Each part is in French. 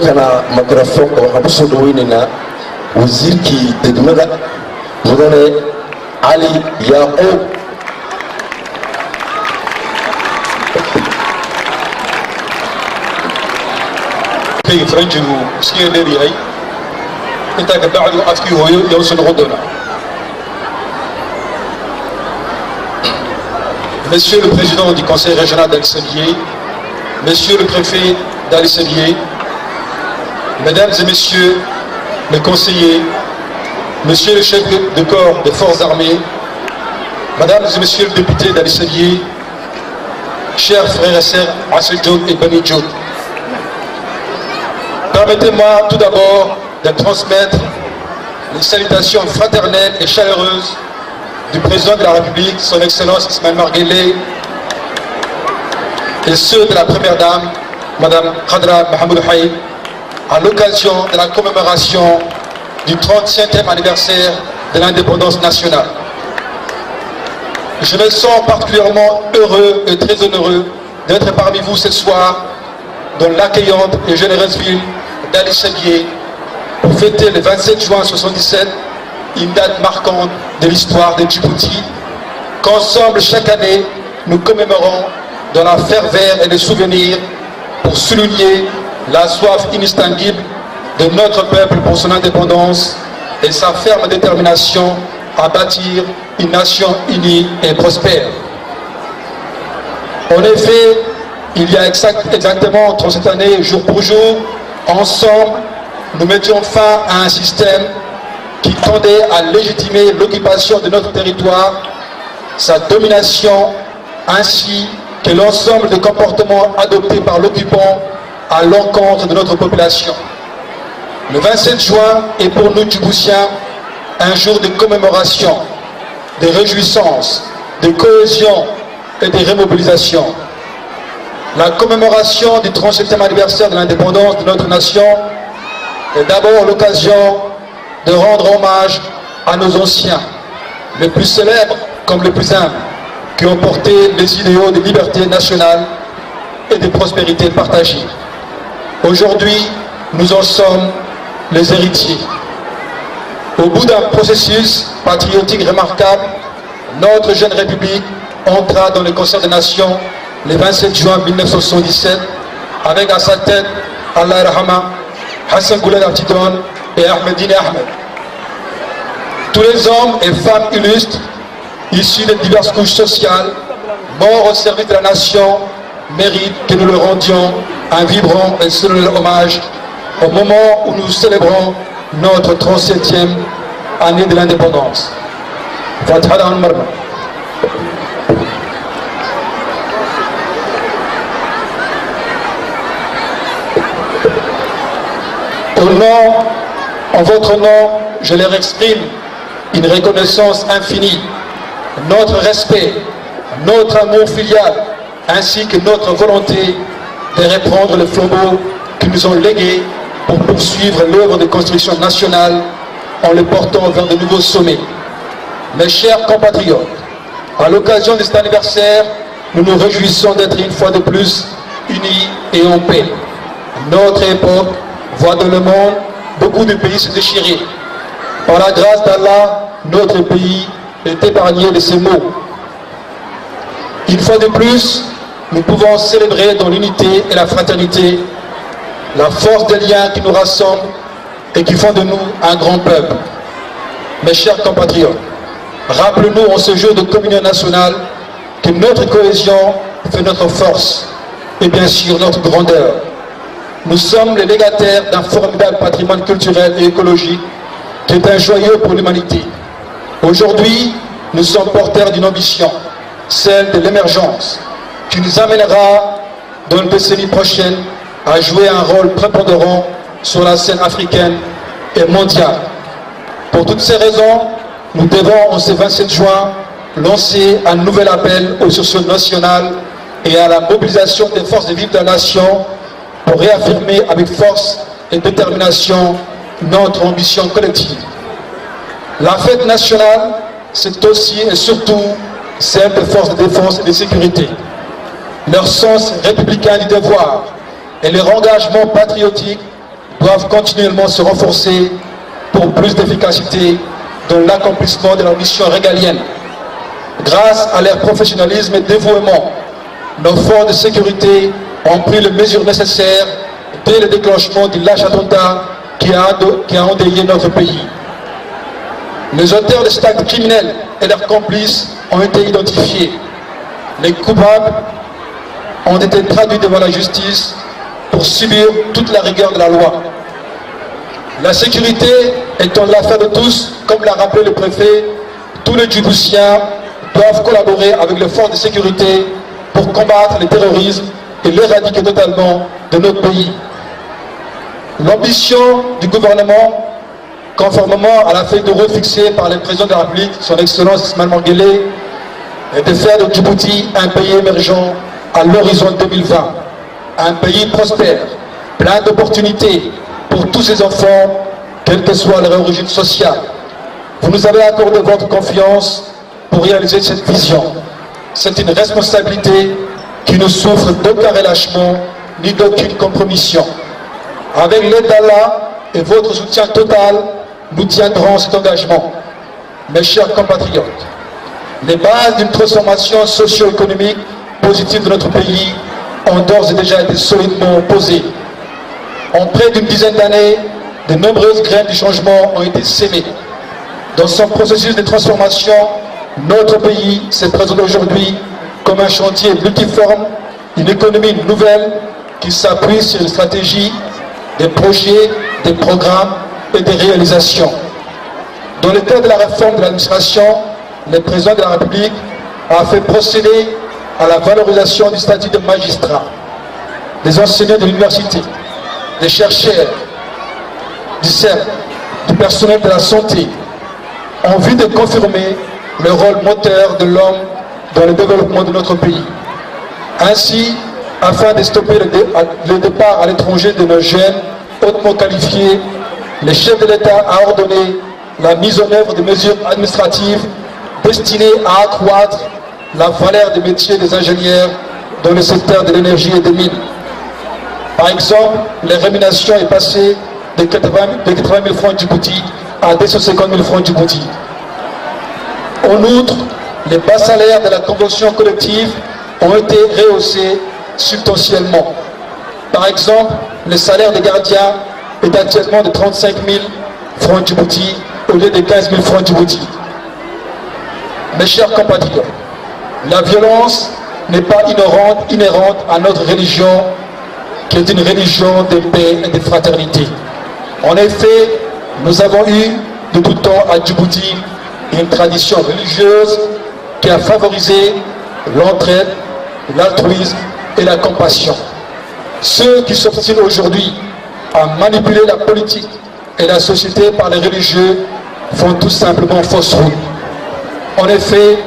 kana microphone waxaan kusoo dhaweynaynaa wasiirkii degmada mudane Ali Yaqub. فرنجو سكين ليري هاي انت بعد افكي هو يوصل غدنا. Monsieur le président du conseil régional d'Alisselier, Monsieur le préfet d'Alisselier, Mesdames et Messieurs les conseillers, Monsieur le chef de corps des forces armées, Mesdames et Messieurs le député d'Alisselier, chers frères et sœurs Assel Djoud et Bani Djoud, permettez-moi tout d'abord de transmettre les salutations fraternelles et chaleureuses du président de la République, son Excellence Ismaël Marguerite, et ceux de la première dame, Madame Khadra Mahamoud Haïb, à l'occasion de la commémoration du 35e anniversaire de l'indépendance nationale. Je me sens particulièrement heureux et très honoreux d'être parmi vous ce soir dans l'accueillante et généreuse ville d'Alisselier pour fêter le 27 juin 1977, une date marquante de l'histoire de Djibouti, qu'ensemble chaque année nous commémorons dans la ferveur et les souvenirs pour souligner la soif inextinguible de notre peuple pour son indépendance et sa ferme détermination à bâtir une nation unie et prospère. En effet, il y a exactement 37 années, jour pour jour, ensemble, nous mettions fin à un système qui tendait à légitimer l'occupation de notre territoire, sa domination, ainsi que l'ensemble des comportements adoptés par l'occupant à l'encontre de notre population. Le 27 juin est pour nous Djiboutiens un jour de commémoration, de réjouissance, de cohésion et de remobilisation. La commémoration du 37e anniversaire de l'indépendance de notre nation est d'abord l'occasion de rendre hommage à nos anciens, les plus célèbres comme les plus humbles, qui ont porté les idéaux de liberté nationale et de prospérité partagée. Aujourd'hui, nous en sommes les héritiers. Au bout d'un processus patriotique remarquable, notre jeune République entra dans le concert des nations le 27 juin 1977 avec à sa tête Allah Rahama, Hassan Gouled Abtidon et Ahmedine Ahmed. Tous les hommes et femmes illustres, issus de diverses couches sociales, morts au service de la nation, méritent que nous leur rendions un vibrant et solennel hommage au moment où nous célébrons notre 37e année de l'indépendance. En votre nom, je leur exprime une reconnaissance infinie, notre respect, notre amour filial, ainsi que notre volonté de reprendre le flambeau que nous ont légué pour poursuivre l'œuvre de construction nationale en le portant vers de nouveaux sommets. Mes chers compatriotes, à l'occasion de cet anniversaire, nous nous réjouissons d'être une fois de plus unis et en paix. Notre époque voit dans le monde beaucoup de pays se déchirer. Par la grâce d'Allah, notre pays est épargné de ces maux. Une fois de plus, nous pouvons célébrer dans l'unité et la fraternité la force des liens qui nous rassemblent et qui font de nous un grand peuple. Mes chers compatriotes, rappelez-nous en ce jour de communion nationale que notre cohésion fait notre force et bien sûr notre grandeur. Nous sommes les légataires d'un formidable patrimoine culturel et écologique qui est un joyau pour l'humanité. Aujourd'hui, nous sommes porteurs d'une ambition, celle de l'émergence, qui nous amènera dans une décennie prochaine à jouer un rôle prépondérant sur la scène africaine et mondiale. Pour toutes ces raisons, nous devons en ce 27 juin lancer un nouvel appel au sursaut national et à la mobilisation des forces vives de la nation pour réaffirmer avec force et détermination notre ambition collective. La fête nationale, c'est aussi et surtout celle des forces de défense et de sécurité. Leur sens républicain du devoir et leur engagement patriotique doivent continuellement se renforcer pour plus d'efficacité dans l'accomplissement de leur mission régalienne. Grâce à leur professionnalisme et dévouement, nos forces de sécurité ont pris les mesures nécessaires dès le déclenchement du lâche attentat qui a endeuillé notre pays. Les auteurs de cet acte criminel et leurs complices ont été identifiés. Les coupables ont été traduits devant la justice pour subir toute la rigueur de la loi. La sécurité étant l'affaire de tous, comme l'a rappelé le préfet, tous les Djiboutiens doivent collaborer avec les forces de sécurité pour combattre le terrorisme et l'éradiquer totalement de notre pays. L'ambition du gouvernement, conformément à la feuille de route fixée par le président de la République, son Excellence Ismaël Manguélé, est de faire de Djibouti un pays émergent à l'horizon 2020. Un pays prospère, plein d'opportunités pour tous ses enfants, quelle que soit leur origine sociale. Vous nous avez accordé votre confiance pour réaliser cette vision. C'est une responsabilité qui ne souffre d'aucun relâchement ni d'aucune compromission. Avec l'aide d'Allah et votre soutien total, nous tiendrons cet engagement. Mes chers compatriotes, les bases d'une transformation socio-économique positive de notre pays ont d'ores et déjà été solidement posées. En près d'une dizaine d'années, de nombreuses graines du changement ont été sémées. Dans son processus de transformation, notre pays se présente aujourd'hui comme un chantier multiforme, une économie nouvelle qui s'appuie sur une stratégie, des projets, des programmes et des réalisations. Dans le cadre de la réforme de l'administration, le président de la République a fait procéder à la valorisation du statut de magistrat, des enseignants de l'université, des chercheurs, du CERN, du personnel de la santé, en vue de confirmer le rôle moteur de l'homme dans le développement de notre pays. Ainsi, afin de stopper le départ à l'étranger de nos jeunes hautement qualifiés, le chef de l'État a ordonné la mise en œuvre de mesures administratives destinées à accroître la valeur des métiers des ingénieurs dans le secteur de l'énergie et des mines. Par exemple, la rémunération est passée de 80 000 francs Djibouti à 250 000 francs Djibouti. En outre, les bas salaires de la convention collective ont été rehaussés substantiellement. Par exemple, le salaire des gardiens est actuellement de 35 000 francs Djibouti au lieu de 15 000 francs Djibouti. Mes chers compatriotes, la violence n'est pas inhérente à notre religion, qui est une religion de paix et de fraternité. En effet, nous avons eu de tout temps à Djibouti une tradition religieuse qui a favorisé l'entraide, l'altruisme et la compassion. Ceux qui s'obstinent aujourd'hui à manipuler la politique et la société par les religieux font tout simplement fausse route. En effet,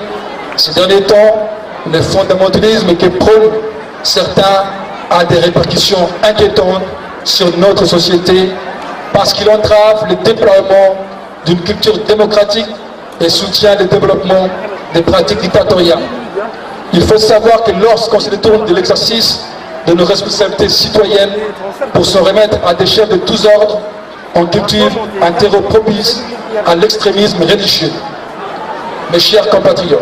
ces derniers temps, le fondamentalisme que prônent certains a des répercussions inquiétantes sur notre société parce qu'il entrave le déploiement d'une culture démocratique et soutient le développement des pratiques dictatoriales. Il faut savoir que lorsqu'on se détourne de l'exercice de nos responsabilités citoyennes pour se remettre à des chefs de tous ordres, on cultive un terreau propice à l'extrémisme religieux. Mes chers compatriotes,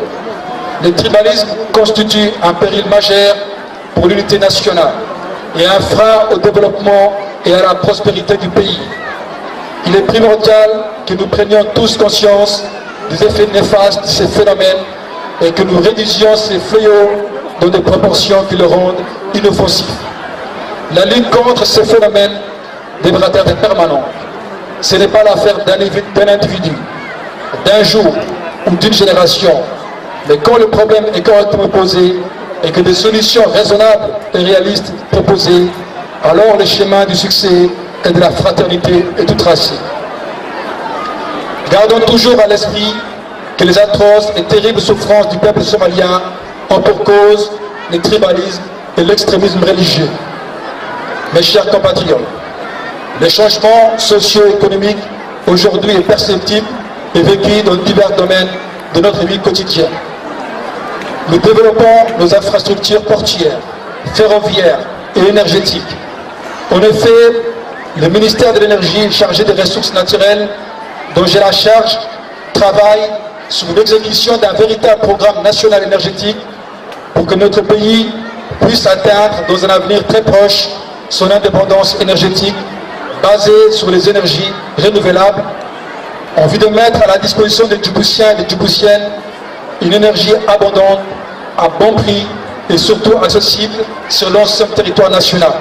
le tribalisme constitue un péril majeur pour l'unité nationale et un frein au développement et à la prospérité du pays. Il est primordial que nous prenions tous conscience des effets néfastes de ces phénomènes et que nous réduisions ces fléaux dans des proportions qui le rendent inoffensif. La lutte contre ces phénomènes devra être permanente. Ce n'est pas l'affaire d'un individu, d'un jour ou d'une génération, mais quand le problème est correctement posé et que des solutions raisonnables et réalistes proposées, alors le chemin du succès et de la fraternité est tout tracé. Gardons toujours à l'esprit que les atroces et terribles souffrances du peuple somalien ont pour cause le tribalisme et l'extrémisme religieux. Mes chers compatriotes, le changement socio-économique aujourd'hui est perceptible et vécu dans divers domaines de notre vie quotidienne. Nous développons nos infrastructures portuaires, ferroviaires et énergétiques. En effet, le ministère de l'Énergie chargé des ressources naturelles, dont j'ai la charge, travaille sur l'exécution d'un véritable programme national énergétique pour que notre pays puisse atteindre dans un avenir très proche son indépendance énergétique basée sur les énergies renouvelables, en vue de mettre à la disposition des Djiboutiens et des Djiboutiennes une énergie abondante, à bon prix et surtout accessible sur l'ensemble du territoire national.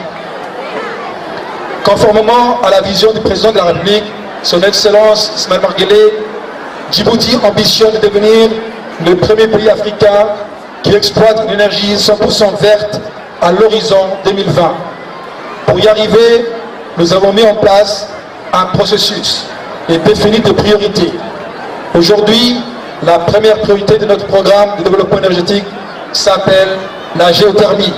Conformément à la vision du président de la République, son Excellence Ismaël Omar Guelleh, Djibouti ambitionne de devenir le premier pays africain qui exploite une énergie 100% verte à l'horizon 2020. Pour y arriver, nous avons mis en place un processus et défini des priorités. Aujourd'hui, la première priorité de notre programme de développement énergétique s'appelle la géothermie.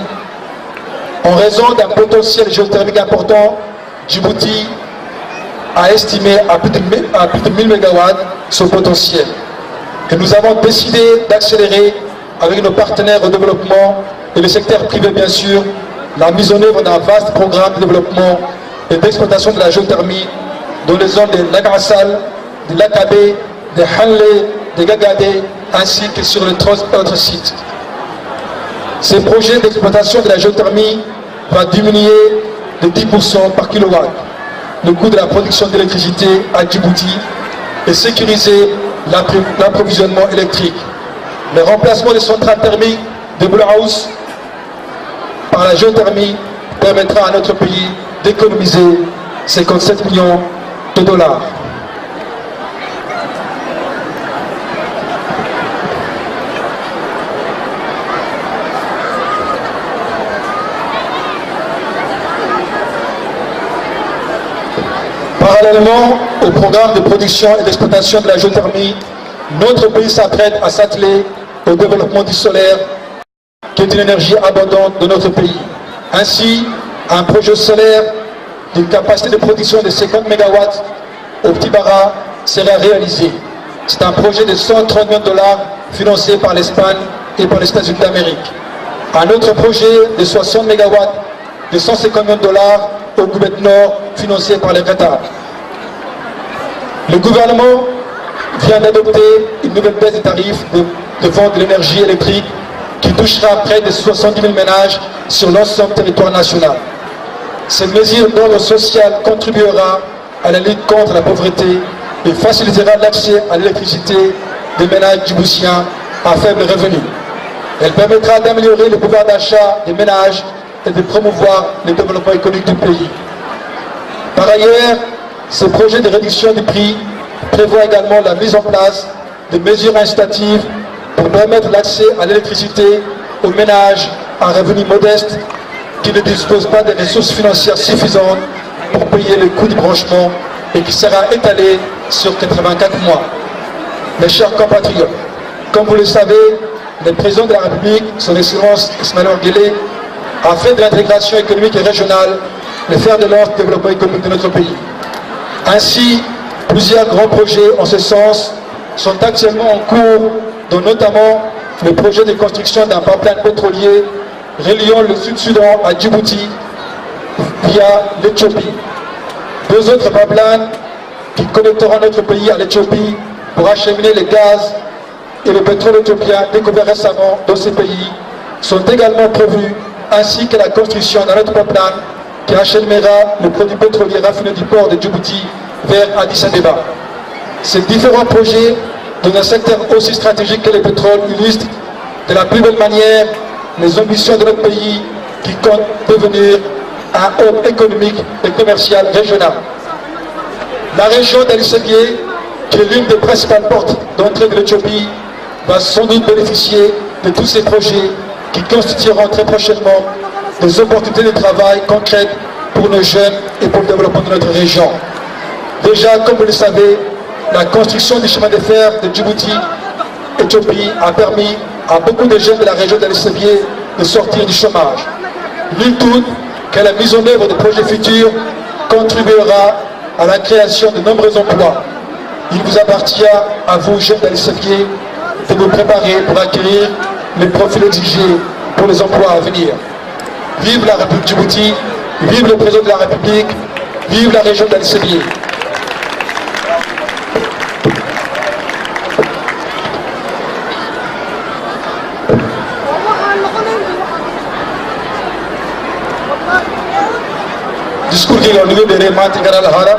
En raison d'un potentiel géothermique important, Djibouti a estimé à plus de 1000 MW son potentiel. Et nous avons décidé d'accélérer avec nos partenaires au développement et le secteur privé bien sûr, la mise en œuvre d'un vaste programme de développement et d'exploitation de la géothermie dans les zones de Lagassal, de Lakabé, de Hanlé, de Gagadé, ainsi que sur les 3 autres sites. Ces projets d'exploitation de la géothermie vont diminuer de 10% par kilowatt le coût de la production d'électricité à Djibouti et sécuriser l'approvisionnement électrique. Le remplacement des centrales thermiques de Blue House par la géothermie permettra à notre pays d'économiser 57 millions de dollars. Parallèlement au programme de production et d'exploitation de la géothermie, notre pays s'apprête à s'atteler au développement du solaire, qui est une énergie abondante de notre pays. Ainsi, un projet solaire d'une capacité de production de 50 MW au Petit Bara sera réalisé. C'est un projet de 130 millions de dollars financé par l'Espagne et par les États-Unis d'Amérique. Un autre projet de 60 MW de 150 millions de dollars au Goubet Nord financé par le Qatar. Le gouvernement vient d'adopter une nouvelle baisse des tarifs de vente de l'énergie électrique qui touchera près de 70 000 ménages sur l'ensemble du territoire national. Cette mesure d'ordre social contribuera à la lutte contre la pauvreté et facilitera l'accès à l'électricité des ménages djiboutiens à faible revenu. Elle permettra d'améliorer le pouvoir d'achat des ménages et de promouvoir le développement économique du pays. Par ailleurs, ce projet de réduction du prix prévoit également la mise en place de mesures incitatives pour permettre l'accès à l'électricité aux ménages à revenus modestes qui ne disposent pas des ressources financières suffisantes pour payer le coût du branchement et qui sera étalé sur 84 mois. Mes chers compatriotes, comme vous le savez, le président de la République, son Excellence Ismaël Omar Guelleh, a fait de l'intégration économique et régionale le fer de lance du développement économique de notre pays. Ainsi, plusieurs grands projets en ce sens sont actuellement en cours, dont notamment le projet de construction d'un pipeline pétrolier reliant le Sud-Soudan à Djibouti via l'Éthiopie. 2 autres pipelines qui connecteront notre pays à l'Éthiopie pour acheminer le gaz et le pétrole éthiopien découvert récemment dans ces pays sont également prévus, ainsi que la construction d'un autre pipeline qui achèvera le produit pétrolier raffiné du port de Djibouti vers Addis Abeba. Ces différents projets dans un secteur aussi stratégique que le pétrole illustrent de la plus belle manière les ambitions de notre pays qui compte devenir un hub économique et commercial régional. La région d'El-Sevier, qui est l'une des principales portes d'entrée de l'Éthiopie, va sans doute bénéficier de tous ces projets qui constitueront très prochainement des opportunités de travail concrètes pour nos jeunes et pour le développement de notre région. Déjà, comme vous le savez, la construction du chemin de fer de Djibouti-Éthiopie a permis à beaucoup de jeunes de la région d'El-Sevier de sortir du chômage. Nul doute que la mise en œuvre de projets futurs contribuera à la création de nombreux emplois. Il vous appartient, à vous, jeunes d'El-Sevier, de vous préparer pour acquérir les profils exigés pour les emplois à venir. Vive la République Djibouti, vive le président de la République, Vive la région d'Al-Sabieh. Discours qui est niveau de Mati Kanal Hara,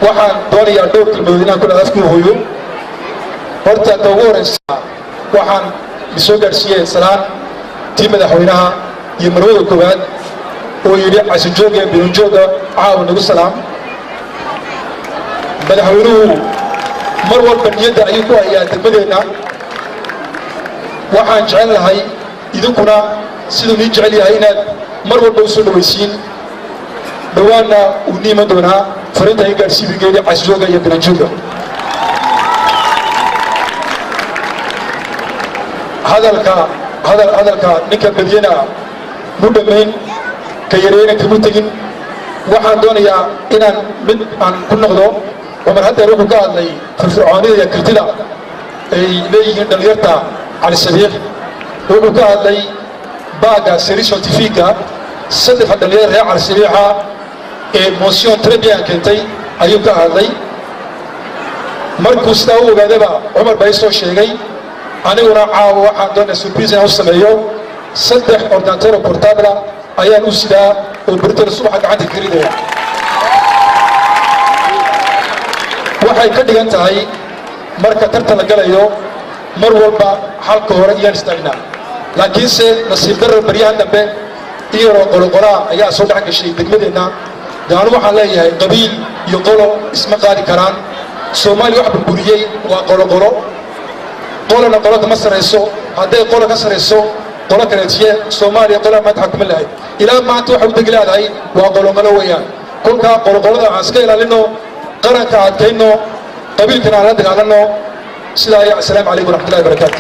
waxaan doonayaa dhowr kelmadood inaan kula afku hooyo. Horta tawaran waxaan soo gaarsiiyay salaan tii madaxweynaha iyo marwada koowaad oo yiri casho jooga biyo jooga caawa nagu salaam. madaxweynuhu mar walba niyadda ayuu ku hayaa degmadeena. waxaan jecel lahay idinkuna sidoo ni jecel yahay inaad mar walba u soo dhawaysiin. dhawaana uu niima doonaa farinta ay gaarsiibigeeda casho jooga iyo biyo jooga. hadalka ninka badiyana mu dhammayn ka yareeyna kamu tegin. waxaan doonayaa inaan mid aan ku noqdo. cumar haddeer wuxuu ka hadlay firfircoonida iyo kartida ay leeyihiin dhallinyarta Al-Sabieh. wuxuu ka hadlay baaga série scientifique saddex dhallinyar reer Al-Sabieh ee motion très bien keentay ayuu ka hadlay. markuu sidaa u ogaadaba cumar baa soo sheegay. aniguna caawa waxaan doonaa surprise inaan u sameeyo. saddex ordinateur portable ayaan u sidaa oo beritoona subaxa gacanta gelinaya. waxay ka dhigan tahay marka tartan la galayo mar walba halka hore iyaan istaagnaa. laakiinse nasiib darro baryahan dambe iyo qoloqolaa ayaa soo dhex gashay degmadeenna. daanu waxaan leeyahay qabiil iyo qolo isma qaadi karaan. soomaaliya wax burburiyey waa qoloqolo. qolana qolo kama sarayso. hadday qolo ka sarayso qolo kaleetiye soomaaliya qolaa maanta xakuma lahayd. ilaa maanta waxa u degi leedahay waa qoloqolo weeyaan. kolkaa qoloqolada aan iska ilaalino, qaranka adkayno, qabiilkana aan la dagaalano. sidaa ayaa assalaamu calaykum waraxmatullahi wabarakaatu.